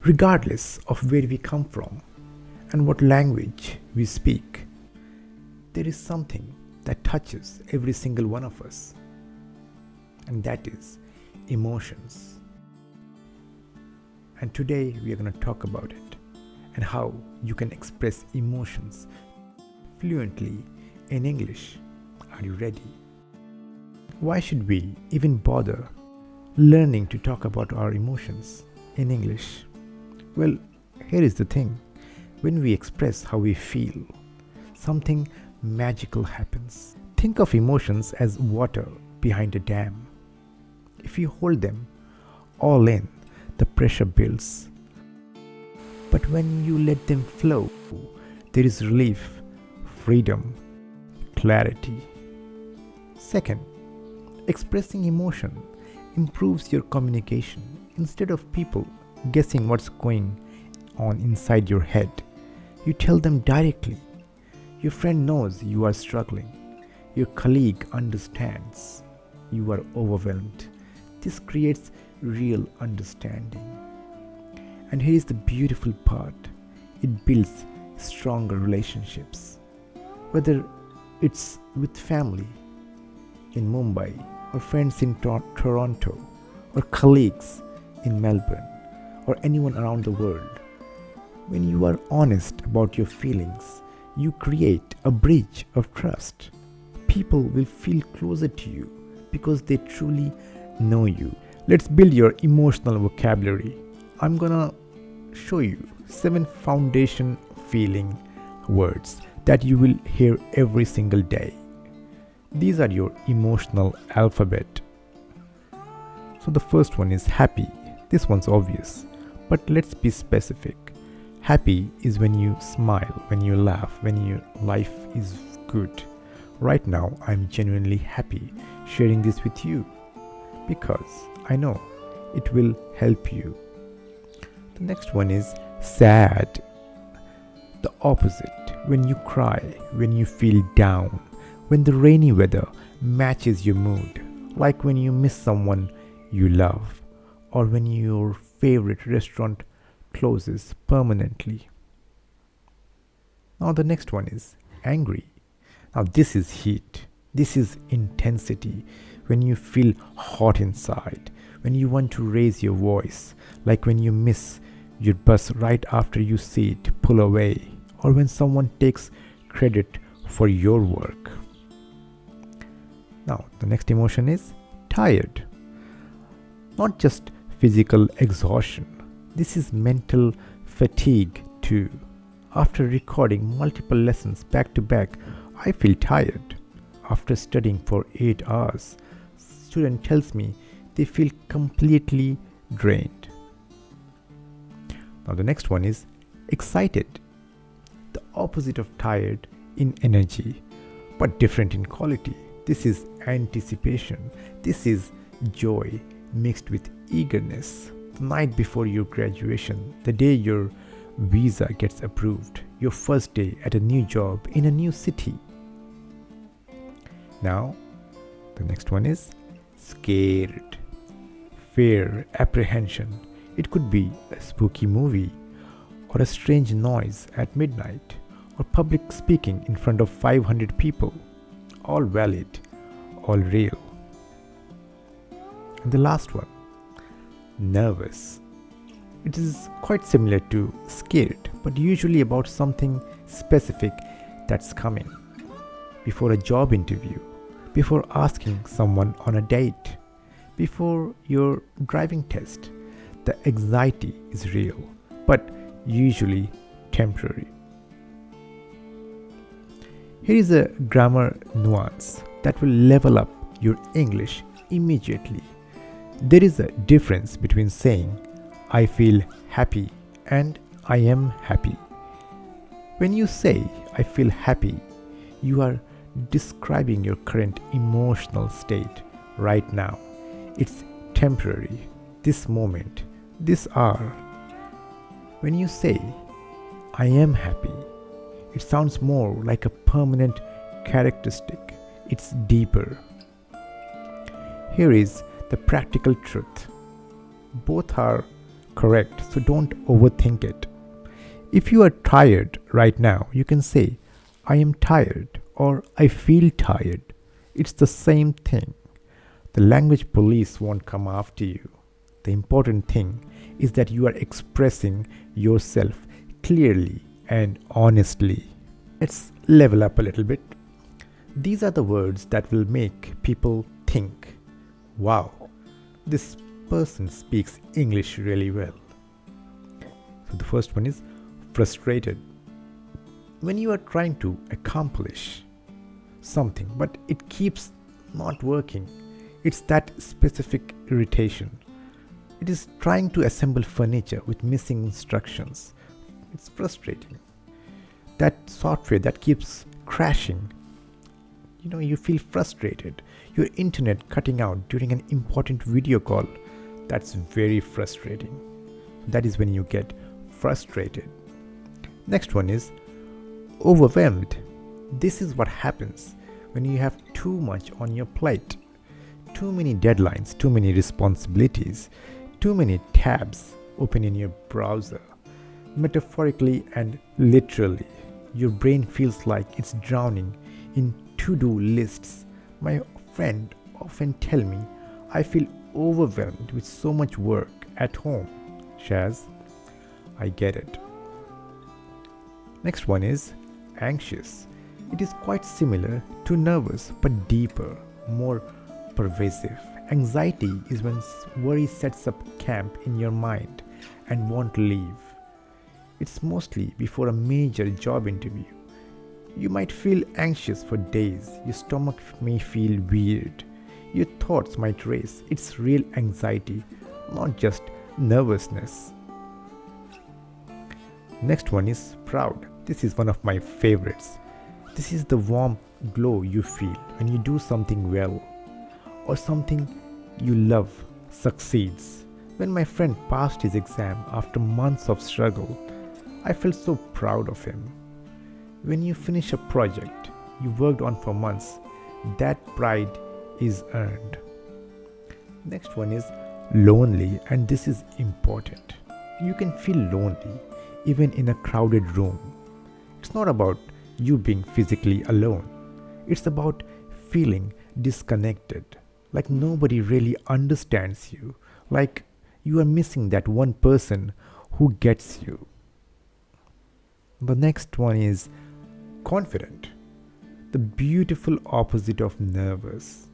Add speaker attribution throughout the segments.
Speaker 1: Regardless of where we come from and what language we speak, there is something that touches every single one of us, and that is emotions. And today we are going to talk about it and how you can express emotions fluently in English. Are you ready? Why should we even bother learning to talk about our emotions in English? Well, here is the thing. When we express how we feel, something magical happens. Think of emotions as water behind a dam. If you hold them all in, the pressure builds. But when you let them flow, there is relief, freedom, clarity. Second, expressing emotion improves your communication. Instead of people guessing what's going on inside your head, you tell them directly. Your friend knows you are struggling. Your colleague understands you are overwhelmed. This creates real understanding. And here is the beautiful part. It builds stronger relationships. Whether it's with family in Mumbai, or friends in Toronto, or colleagues in Melbourne, or anyone around the world. When you are honest about your feelings, you create a bridge of trust. People will feel closer to you because they truly know you. Let's build your emotional vocabulary. I'm gonna show you 7 foundation feeling words that you will hear every single day. These are your emotional alphabet. So the first one is happy. This one's obvious, but let's be specific. Happy is when you smile, when you laugh, when your life is good. Right now, I'm genuinely happy sharing this with you because I know it will help you. The next one is sad. The opposite. When you cry, when you feel down, when the rainy weather matches your mood, like when you miss someone you love, or when your favorite restaurant closes permanently. Now the next one is angry. Now this is heat. This is intensity. When you feel hot inside, when you want to raise your voice, like when you miss your bus right after you see it pull away, or when someone takes credit for your work. Now the next emotion is tired. Not just physical exhaustion. This is mental fatigue too. After recording multiple lessons back to back, I feel tired. After studying for 8 hours, student tells me they feel completely drained. Now the next one is excited. The opposite of tired in energy, but different in quality. This is anticipation. This is joy mixed with eagerness. The night before your graduation, the day your visa gets approved, your first day at a new job in a new city. Now, the next one is scared. Fear, apprehension. It could be a spooky movie, or a strange noise at midnight, or public speaking in front of 500 people. All valid, all real. And the last one, nervous. It is quite similar to scared, but usually about something specific that's coming. Before a job interview, before asking someone on a date, before your driving test, the anxiety is real, but usually temporary. Here is a grammar nuance that will level up your English immediately. There is a difference between saying, I feel happy and I am happy. When you say, I feel happy, you are describing your current emotional state right now. It's temporary, this moment, this hour. When you say, I am happy, it sounds more like a permanent characteristic. It's deeper. Here is the practical truth. Both are correct, so don't overthink it. If you are tired right now, you can say, I am tired or I feel tired. It's the same thing. The language police won't come after you. The important thing is that you are expressing yourself clearly and honestly. Let's level up a little bit. These are the words that will make people think, wow, this person speaks English really well. So the first one is frustrated. When you are trying to accomplish something but it keeps not working, it's that specific irritation. It is trying to assemble furniture with missing instructions. It's frustrating. That software that keeps crashing. You feel frustrated. Your internet cutting out during an important video call. That's very frustrating. That is when you get frustrated. Next one is overwhelmed. This is what happens when you have too much on your plate. Too many deadlines, too many responsibilities, too many tabs open in your browser. Metaphorically and literally, your brain feels like it's drowning in to-do lists. My friend often tell me, I feel overwhelmed with so much work at home. Shaz, I get it. Next one is anxious. It is quite similar to nervous but deeper, more pervasive. Anxiety is when worry sets up camp in your mind and won't leave. It's mostly before a major job interview. You might feel anxious for days. Your stomach may feel weird. Your thoughts might race. It's real anxiety, not just nervousness. Next one is proud. This is one of my favorites. This is the warm glow you feel when you do something well or something you love succeeds. When my friend passed his exam after months of struggle, I felt so proud of him. When you finish a project you worked on for months, that pride is earned. Next one is lonely, and this is important. You can feel lonely even in a crowded room. It's not about you being physically alone. It's about feeling disconnected, like nobody really understands you, like you are missing that one person who gets you. The next one is confident, the beautiful opposite of nervous.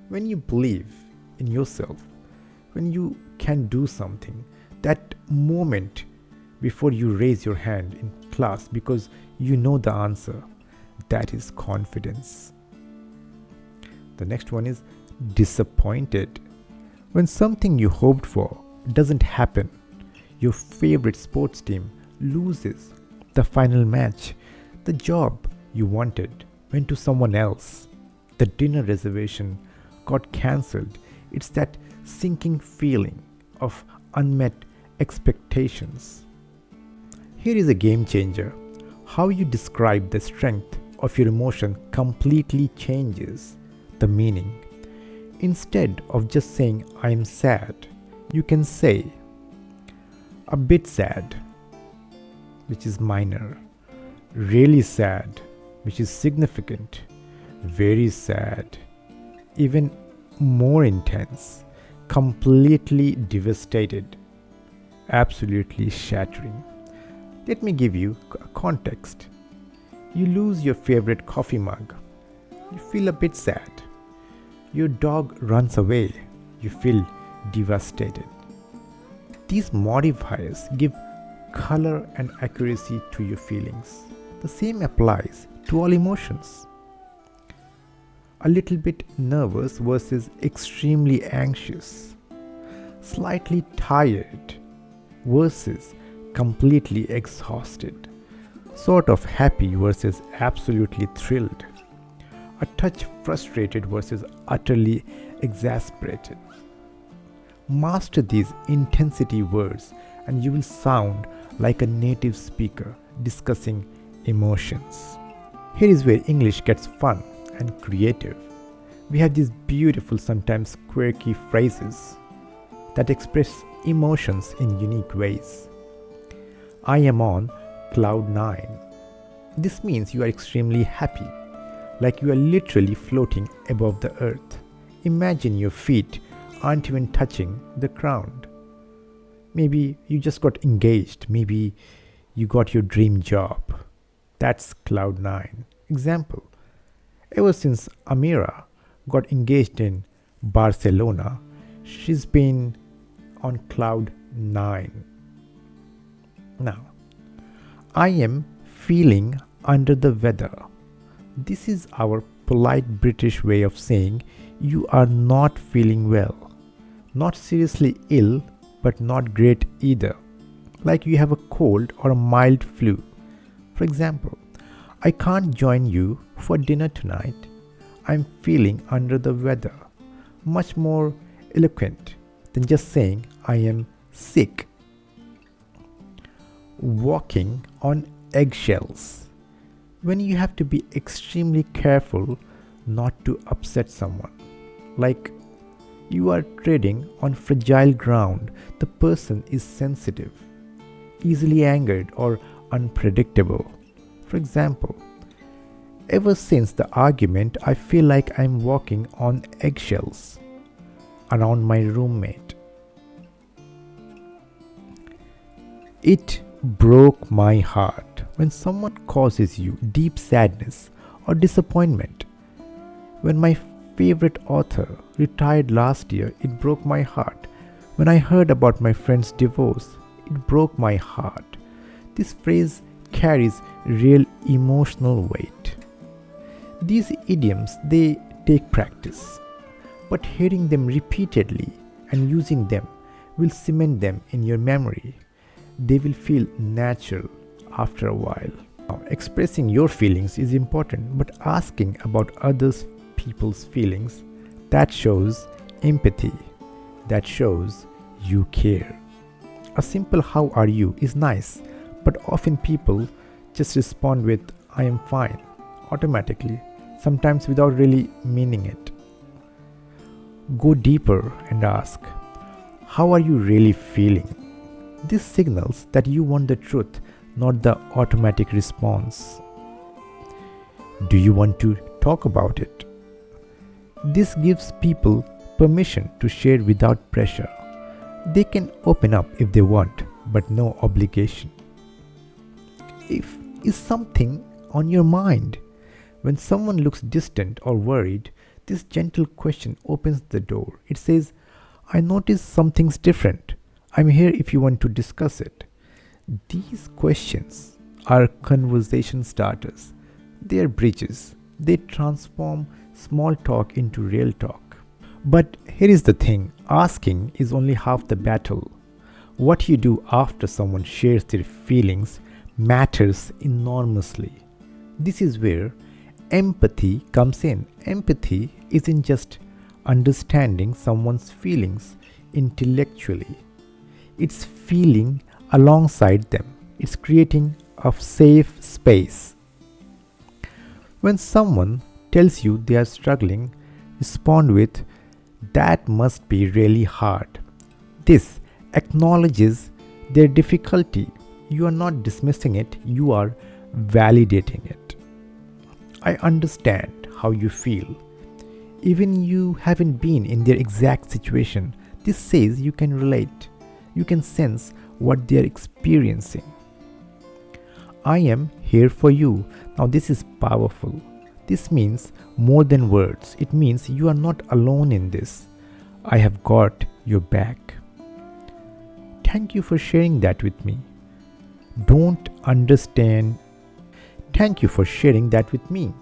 Speaker 1: When you believe in yourself, when you can do something, that moment before you raise your hand in class because you know the answer, that is confidence. The next one is disappointed. When something you hoped for doesn't happen, your favorite sports team loses the final match, the job you wanted went to someone else, the dinner reservation got cancelled. It's that sinking feeling of unmet expectations. Here is a game changer. How you describe the strength of your emotion completely changes the meaning. Instead of just saying I am sad, you can say a bit sad, which is minor, really sad, which is significant, very sad, even more intense, completely devastated, absolutely shattering. Let me give you a context. You lose your favorite coffee mug. You feel a bit sad. Your dog runs away. You feel devastated. These modifiers give color and accuracy to your feelings. The same applies to all emotions. A little bit nervous versus extremely anxious. Slightly tired versus completely exhausted. Sort of happy versus absolutely thrilled. A touch frustrated versus utterly exasperated. Master these intensity words and you will sound like a native speaker discussing emotions. Here is where English gets fun and creative. We have these beautiful, sometimes quirky phrases that express emotions in unique ways. I am on cloud 9. This means you are extremely happy, like you are literally floating above the earth. Imagine your feet aren't even touching the ground. Maybe you just got engaged. Maybe you got your dream job. That's cloud 9. Example. Ever since Amira got engaged in Barcelona, she's been on cloud 9. Now, I am feeling under the weather. This is our polite British way of saying you are not feeling well. Not seriously ill, but not great either. Like you have a cold or a mild flu. For example, I can't join you for dinner tonight. I'm feeling under the weather. Much more eloquent than just saying I am sick. Walking on eggshells. When you have to be extremely careful not to upset someone. Like you are treading on fragile ground, the person is sensitive, easily angered or unpredictable. For example, ever since the argument, I feel like I'm walking on eggshells around my roommate. It broke my heart when someone causes you deep sadness or disappointment. When my favorite author retired last year, it broke my heart. When I heard about my friend's divorce, it broke my heart. This phrase carries real emotional weight. These idioms, they take practice, but hearing them repeatedly and using them will cement them in your memory. They will feel natural after a while. Now, expressing your feelings is important, but asking about others' people's feelings, that shows empathy, that shows you care. A simple how are you is nice, but often people just respond with I am fine automatically, sometimes without really meaning it. Go deeper and ask, how are you really feeling? This signals that you want the truth, not the automatic response. Do you want to talk about it? This gives people permission to share without pressure. They can open up if they want, but no obligation. If is something on your mind? When someone looks distant or worried, this gentle question opens the door. It says, I notice something's different. I'm here if you want to discuss it. These questions are conversation starters. They are bridges. They transform small talk into real talk. But here is the thing, asking is only half the battle. What you do after someone shares their feelings matters enormously. This is where empathy comes in. Empathy isn't just understanding someone's feelings intellectually. It's feeling alongside them. It's creating a safe space. When someone tells you they are struggling, respond with, that must be really hard. This acknowledges their difficulty. You are not dismissing it, you are validating it. I understand how you feel. Even you haven't been in their exact situation. This says you can relate. You can sense what they are experiencing. I am here for you. Now this is powerful. This means more than words. It means you are not alone in this. I have got your back. Thank you for sharing that with me. Don't understand. Thank you for sharing that with me.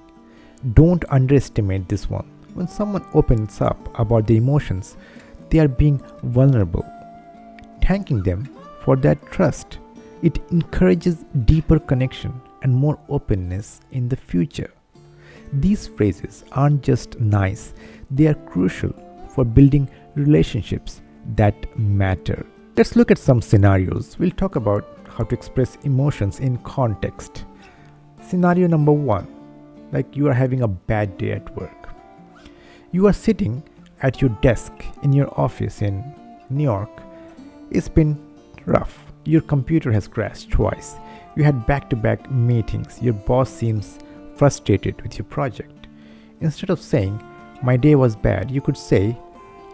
Speaker 1: Don't underestimate this one. When someone opens up about their emotions, they are being vulnerable. Thanking them for that trust. It encourages deeper connection and more openness in the future. These phrases aren't just nice, they are crucial for building relationships that matter. Let's look at some scenarios. We'll talk about how to express emotions in context. Scenario number 1, like you are having a bad day at work. You are sitting at your desk in your office in New York. It's been rough. Your computer has crashed twice. You had back-to-back meetings. Your boss seems frustrated with your project. Instead of saying, "My day was bad," you could say,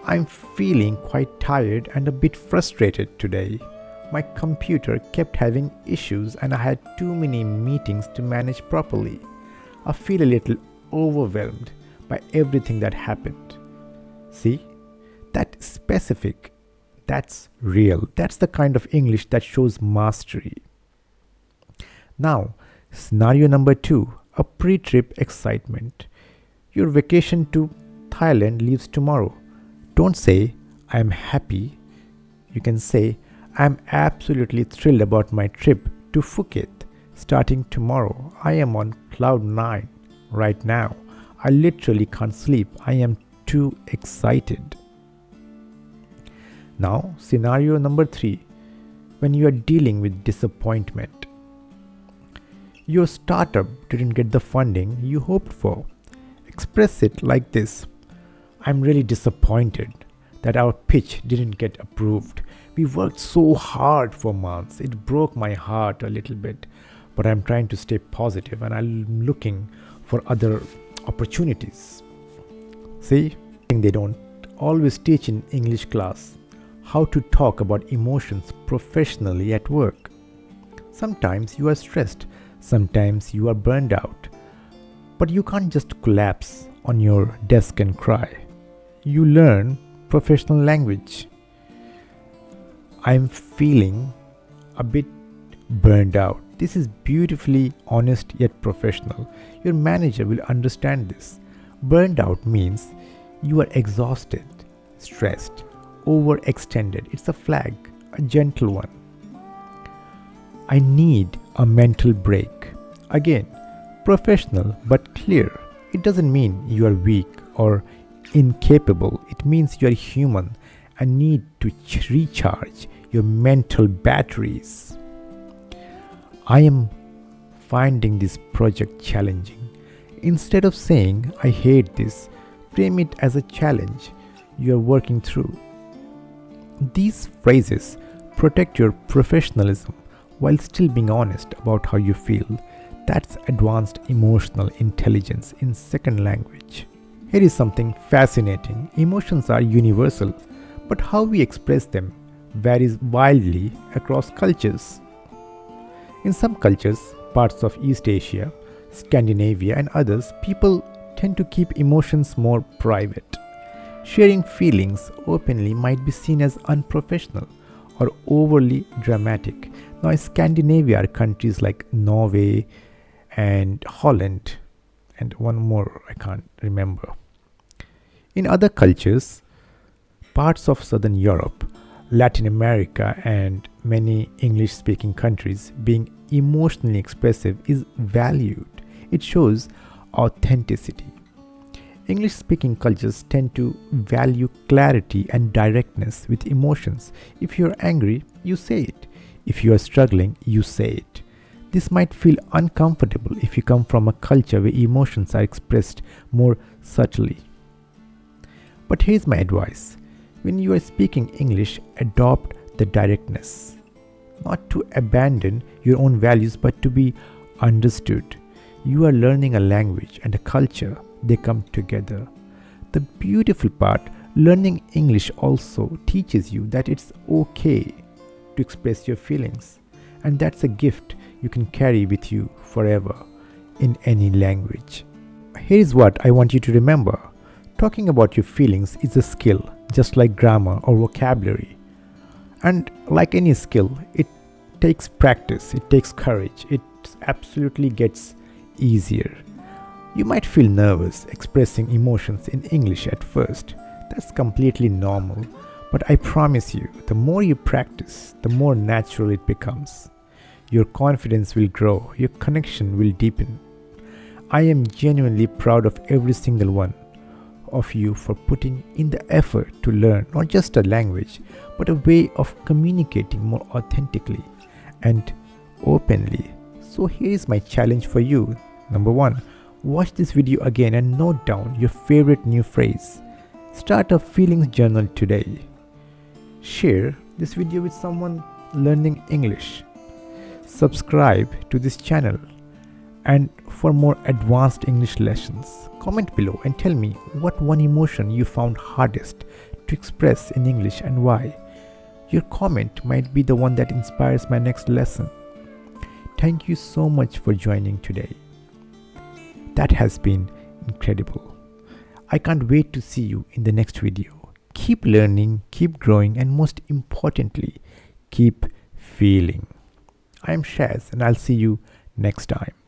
Speaker 1: "I'm feeling quite tired and a bit frustrated today. My computer kept having issues and I had too many meetings to manage properly. I feel a little overwhelmed by everything that happened." See? That's specific. That's real. That's the kind of English that shows mastery. Now, scenario number 2, a pre-trip excitement. Your vacation to Thailand leaves tomorrow. Don't say, "I'm happy." You can say, "I'm absolutely thrilled about my trip to Phuket starting tomorrow. I am on cloud 9 right now. I literally can't sleep. I am too excited." Now, scenario number 3, when you are dealing with disappointment. Your startup didn't get the funding you hoped for. Express it like this: "I'm really disappointed that our pitch didn't get approved. We worked so hard for months. It broke my heart a little bit, but I'm trying to stay positive and I'm looking for other opportunities." See, they don't always teach in English class how to talk about emotions professionally at work. Sometimes you are stressed, sometimes you are burned out, but you can't just collapse on your desk and cry. You learn professional language. "I'm feeling a bit burned out." This is beautifully honest yet professional. Your manager will understand this. Burned out means you are exhausted, stressed, overextended. It's a flag, a gentle one. "I need a mental break." Again, professional but clear. It doesn't mean you are weak or incapable. It means you are human and need to recharge your mental batteries. "I am finding this project challenging." Instead of saying, "I hate this," frame it as a challenge you are working through. These phrases protect your professionalism while still being honest about how you feel. That's advanced emotional intelligence in second language. Here is something fascinating. Emotions are universal, but how we express them varies wildly across cultures. In some cultures, parts of East Asia, Scandinavia, and others, people tend to keep emotions more private. Sharing feelings openly might be seen as unprofessional or overly dramatic. Now, in Scandinavia are countries like Norway and Holland, and one more I can't remember. In other cultures, parts of Southern Europe, Latin America, and many English-speaking countries, being emotionally expressive is valued. It shows authenticity. English-speaking cultures tend to value clarity and directness with emotions. If you're angry, you say it. If you are struggling, you say it. This might feel uncomfortable if you come from a culture where emotions are expressed more subtly. But here's my advice. When you are speaking English, adopt the directness. Not to abandon your own values, but to be understood. You are learning a language and a culture. They come together. The beautiful part, learning English also teaches you that it's okay to express your feelings. And that's a gift you can carry with you forever in any language. Here is what I want you to remember. Talking about your feelings is a skill, just like grammar or vocabulary. And like any skill, it takes practice, it takes courage, it absolutely gets easier. You might feel nervous expressing emotions in English at first. That's completely normal. But I promise you, the more you practice, the more natural it becomes. Your confidence will grow, your connection will deepen. I am genuinely proud of every single one of you for putting in the effort to learn not just a language, but a way of communicating more authentically and openly. So here is my challenge for you. Number 1, watch this video again and note down your favorite new phrase. Start a feelings journal today. Share this video with someone learning English. Subscribe to this channel, and for more advanced English lessons, comment below and tell me what one emotion you found hardest to express in English and why. Your comment might be the one that inspires my next lesson. Thank you so much for joining today. That has been incredible. I can't wait to see you in the next video. Keep learning, keep growing, and most importantly, keep feeling. I am Shaz, and I'll see you next time.